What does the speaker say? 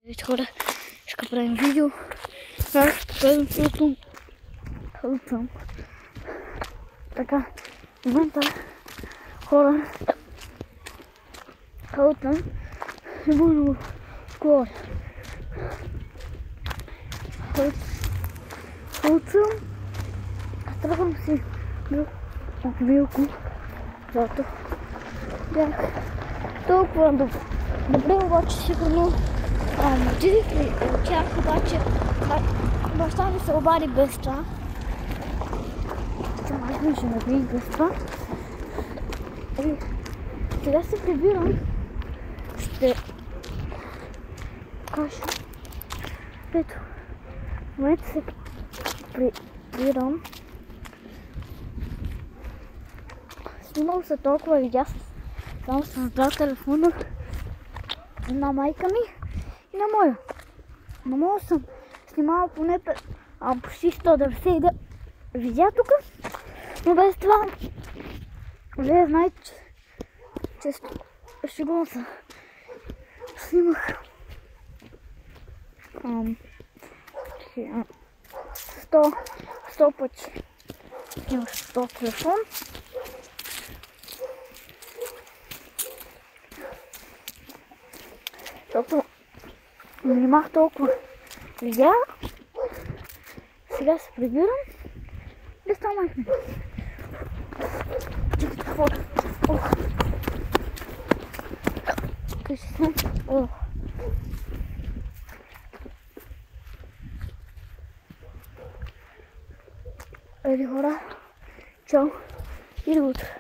Здравейте хора, ще правим видео. Аз предното хълцам. Така, в момента хора хълцам и буду горе. Хълцам, тръгвам си от Милко, зато бях толкова добре, обаче сигурно отидих ли от тях, обаче баща ми се обади без това. Май ми ще наби без това. Сега се прибирам. Ще кажа. Ето, в момента се прибирам. Снимал се толкова видеа само с два телефона на майка ми и на моя. На моя съм снимала поне почти 190 видеа тук, но без това вие знаете, че сигурно се снимах 100 пъти. Снимах 100 телефон. Защото снимах толкова видеа. Сега се прибирам. Без това майка ми. Чакайте какво да. Къщи съм. Еди хора. Чао. И до утре.